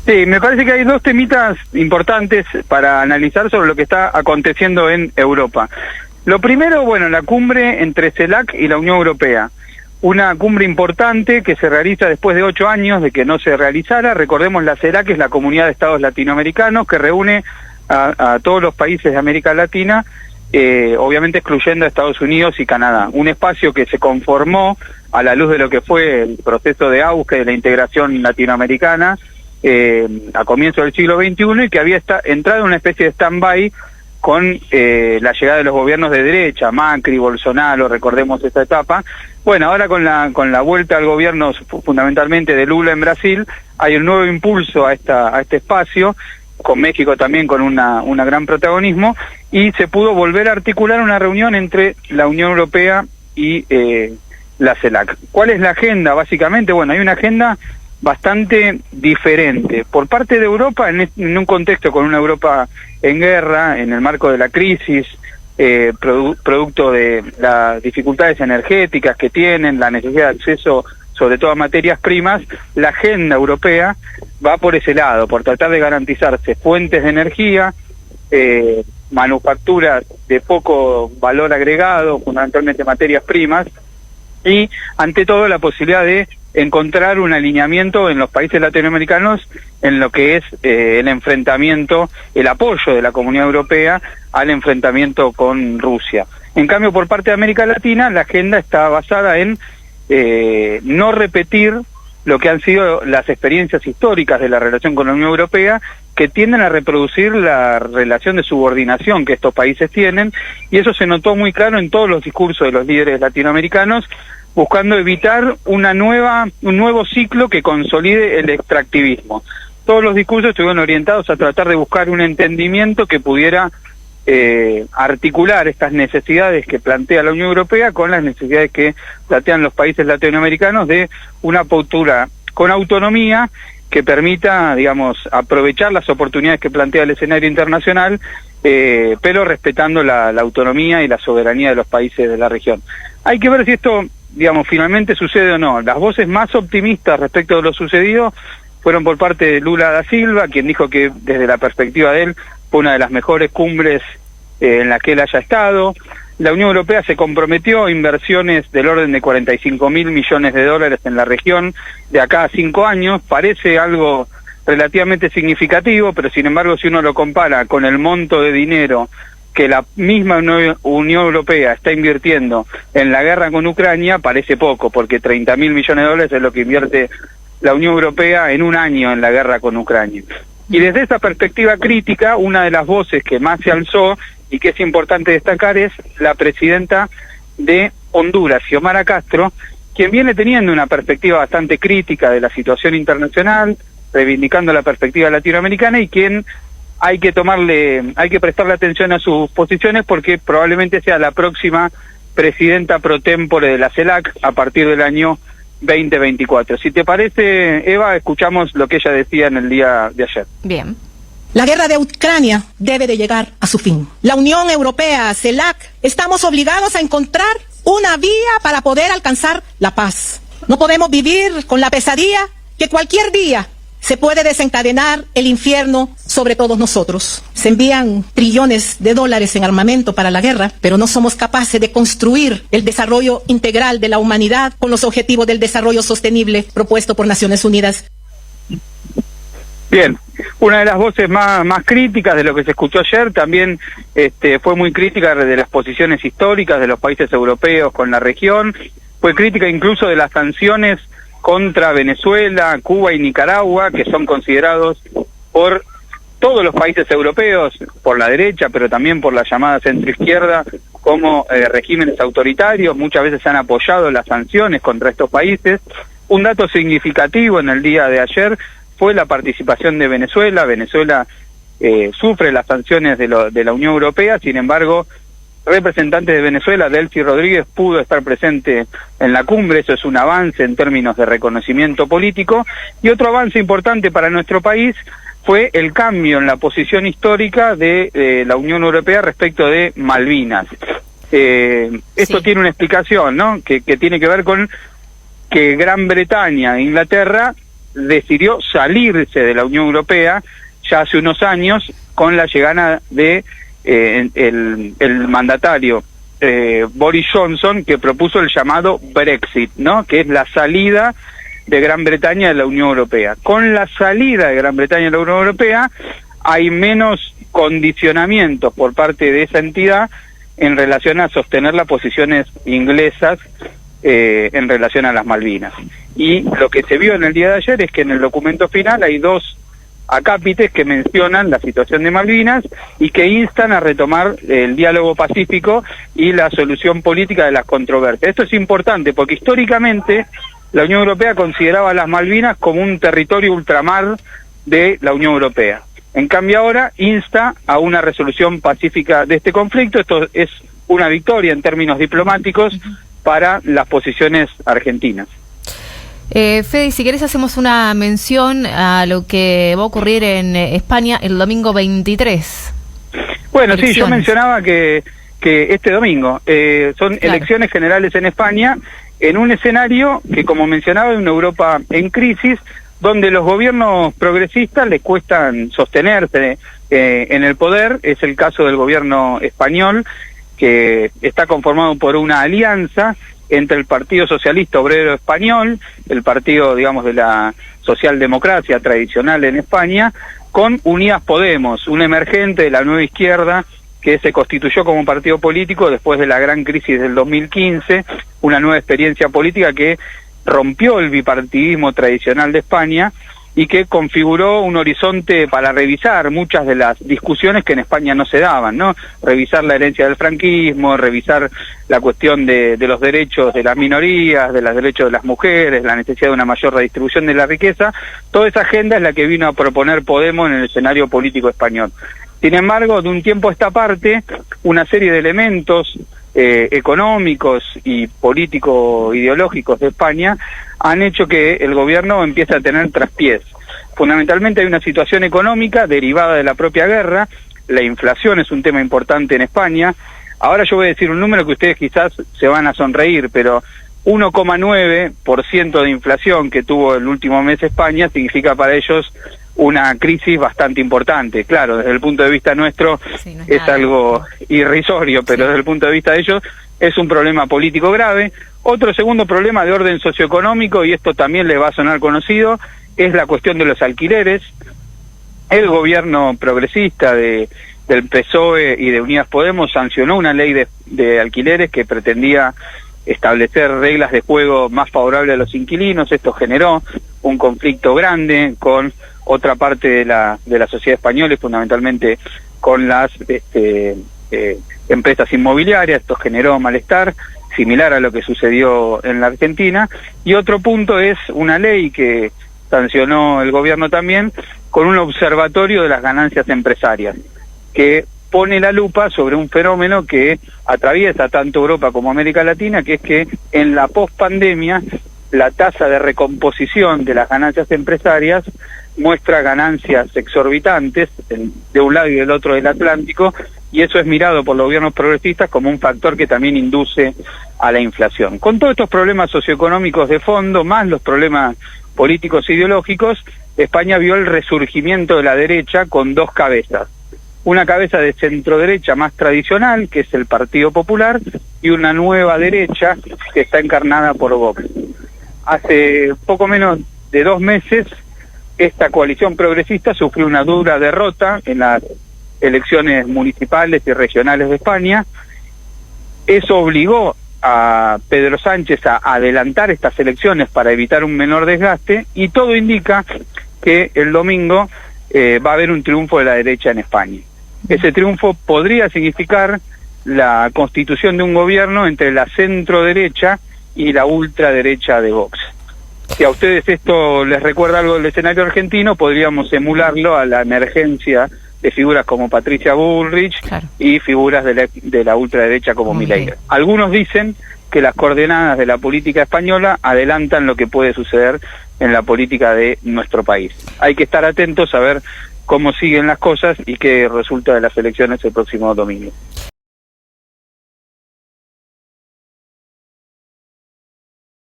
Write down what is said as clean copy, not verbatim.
Sí, me parece que hay dos temitas importantes para analizar sobre lo que está aconteciendo en Europa. Lo primero, bueno, la cumbre entre CELAC y la Unión Europea. Una cumbre importante que se realiza después de 8 años de que no se realizara. Recordemos, la CELAC es la Comunidad de Estados Latinoamericanos que reúne a todos los países de América Latina, obviamente excluyendo a Estados Unidos y Canadá. Un espacio que se conformó a la luz de lo que fue el proceso de auge de la integración latinoamericana a comienzos del siglo XXI y que había entrado en una especie de stand-by con la llegada de los gobiernos de derecha, Macri, Bolsonaro, recordemos esta etapa. Bueno, ahora con la vuelta al gobierno fundamentalmente de Lula en Brasil, hay un nuevo impulso a este espacio, con México también con una gran protagonismo, y se pudo volver a articular una reunión entre la Unión Europea y la CELAC. ¿Cuál es la agenda? Básicamente, bueno, hay una agenda bastante diferente. Por parte de Europa, en un contexto con una Europa en guerra, en el marco de la crisis, producto de las dificultades energéticas que tienen, la necesidad de acceso sobre todo a materias primas, la agenda europea va por ese lado, por tratar de garantizarse fuentes de energía, manufacturas de poco valor agregado, fundamentalmente materias primas, y ante todo la posibilidad de encontrar un alineamiento en los países latinoamericanos en lo que es el enfrentamiento, el apoyo de la Comunidad Europea al enfrentamiento con Rusia. En cambio, por parte de América Latina, la agenda está basada en no repetir lo que han sido las experiencias históricas de la relación con la Unión Europea, que tienden a reproducir la relación de subordinación que estos países tienen, y eso se notó muy claro en todos los discursos de los líderes latinoamericanos, buscando evitar un nuevo ciclo que consolide el extractivismo. Todos los discursos estuvieron orientados a tratar de buscar un entendimiento que pudiera articular estas necesidades que plantea la Unión Europea con las necesidades que plantean los países latinoamericanos de una postura con autonomía que permita, digamos, aprovechar las oportunidades que plantea el escenario internacional, pero respetando la autonomía y la soberanía de los países de la región. Hay que ver si esto, digamos, finalmente sucede o no. Las voces más optimistas respecto de lo sucedido fueron por parte de Lula da Silva, quien dijo que desde la perspectiva de él fue una de las mejores cumbres en la que él haya estado. La Unión Europea se comprometió a inversiones del orden de 45.000 millones de dólares en la región de acá a 5 años. Parece algo relativamente significativo, pero sin embargo, si uno lo compara con el monto de dinero que la misma Unión Europea está invirtiendo en la guerra con Ucrania, parece poco, porque 30.000 millones de dólares es lo que invierte la Unión Europea en un año en la guerra con Ucrania. Y desde esa perspectiva crítica, una de las voces que más se alzó y que es importante destacar es la presidenta de Honduras, Xiomara Castro, quien viene teniendo una perspectiva bastante crítica de la situación internacional, reivindicando la perspectiva latinoamericana, y quien hay que prestarle atención a sus posiciones porque probablemente sea la próxima presidenta pro tempore de la CELAC a partir del año 2024. Si te parece, Eva, escuchamos lo que ella decía en el día de ayer. Bien. La guerra de Ucrania debe de llegar a su fin. La Unión Europea, CELAC, estamos obligados a encontrar una vía para poder alcanzar la paz. No podemos vivir con la pesadilla que cualquier día se puede desencadenar el infierno sobre todos nosotros. Se envían trillones de dólares en armamento para la guerra, pero no somos capaces de construir el desarrollo integral de la humanidad con los objetivos del desarrollo sostenible propuesto por Naciones Unidas. Bien, una de las voces más críticas de lo que se escuchó ayer también fue muy crítica de las posiciones históricas de los países europeos con la región, fue crítica incluso de las sanciones contra Venezuela, Cuba y Nicaragua, que son considerados por todos los países europeos, por la derecha, pero también por la llamada centroizquierda, como regímenes autoritarios. Muchas veces se han apoyado las sanciones contra estos países. Un dato significativo en el día de ayer fue la participación de Venezuela. Venezuela sufre las sanciones de la Unión Europea, sin embargo, representante de Venezuela, Delcy Rodríguez, pudo estar presente en la cumbre. Eso es un avance en términos de reconocimiento político. Y otro avance importante para nuestro país fue el cambio en la posición histórica de la Unión Europea respecto de Malvinas. Esto Sí. tiene una explicación, ¿no? Que tiene que ver con que Gran Bretaña e Inglaterra decidió salirse de la Unión Europea ya hace unos años con la llegada de el mandatario Boris Johnson, que propuso el llamado Brexit, ¿no? Que es la salida de Gran Bretaña de la Unión Europea. Con la salida de Gran Bretaña de la Unión Europea hay menos condicionamientos por parte de esa entidad en relación a sostener las posiciones inglesas en relación a las Malvinas. Y lo que se vio en el día de ayer es que en el documento final hay dos acápites que mencionan la situación de Malvinas y que instan a retomar el diálogo pacífico y la solución política de las controversias. Esto es importante porque históricamente la Unión Europea consideraba las Malvinas como un territorio ultramar de la Unión Europea. En cambio ahora insta a una resolución pacífica de este conflicto. Esto es una victoria en términos diplomáticos para las posiciones argentinas. Fede, si querés hacemos una mención a lo que va a ocurrir en España el domingo 23. Bueno, elecciones. Sí, yo mencionaba que este domingo son elecciones generales en España, en un escenario que, como mencionaba, es una Europa en crisis, donde los gobiernos progresistas les cuestan sostenerse en el poder. Es el caso del gobierno español, que está conformado por una alianza entre el Partido Socialista Obrero Español, el partido, digamos, de la socialdemocracia tradicional en España, con Unidas Podemos, un emergente de la nueva izquierda que se constituyó como partido político después de la gran crisis del 2015, una nueva experiencia política que rompió el bipartidismo tradicional de España y que configuró un horizonte para revisar muchas de las discusiones que en España no se daban, ¿no? Revisar la herencia del franquismo, revisar la cuestión de los derechos de las minorías, de los derechos de las mujeres, la necesidad de una mayor redistribución de la riqueza. Toda esa agenda es la que vino a proponer Podemos en el escenario político español. Sin embargo, de un tiempo a esta parte, una serie de elementos económicos y político-ideológicos de España han hecho que el gobierno empiece a tener traspiés. Fundamentalmente hay una situación económica derivada de la propia guerra. La inflación es un tema importante en España. Ahora yo voy a decir un número que ustedes quizás se van a sonreír, pero 1,9% de inflación que tuvo el último mes España significa para ellos una crisis bastante importante. Claro, desde el punto de vista nuestro es algo irrisorio, pero desde el punto de vista de ellos es un problema político grave. Otro segundo problema de orden socioeconómico, y esto también les va a sonar conocido, es la cuestión de los alquileres. El gobierno progresista del PSOE y de Unidas Podemos sancionó una ley de alquileres que pretendía establecer reglas de juego más favorables a los inquilinos. Esto generó un conflicto grande con otra parte de la sociedad española y fundamentalmente con las empresas inmobiliarias. Esto generó malestar, similar a lo que sucedió en la Argentina. Y otro punto es una ley que sancionó el gobierno también, con un observatorio de las ganancias empresarias, que pone la lupa sobre un fenómeno que atraviesa tanto Europa como América Latina, que es que en la pospandemia la tasa de recomposición de las ganancias empresarias muestra ganancias exorbitantes de un lado y del otro del Atlántico, y eso es mirado por los gobiernos progresistas como un factor que también induce a la inflación. Con todos estos problemas socioeconómicos de fondo, más los problemas políticos e ideológicos, España vio el resurgimiento de la derecha con dos cabezas. Una cabeza de centro-derecha más tradicional, que es el Partido Popular, y una nueva derecha que está encarnada por Vox. Hace poco menos de 2 meses, esta coalición progresista sufrió una dura derrota en las elecciones municipales y regionales de España. Eso obligó a Pedro Sánchez a adelantar estas elecciones para evitar un menor desgaste, y todo indica que el domingo va a haber un triunfo de la derecha en España. Ese triunfo podría significar la constitución de un gobierno entre la centro-derecha y la ultraderecha de Vox. Si a ustedes esto les recuerda algo del escenario argentino, podríamos emularlo a la emergencia de figuras como Patricia Bullrich, claro, y figuras de la ultraderecha como Milei. Algunos dicen que las coordenadas de la política española adelantan lo que puede suceder en la política de nuestro país. Hay que estar atentos a ver cómo siguen las cosas y qué resulta de las elecciones el próximo domingo.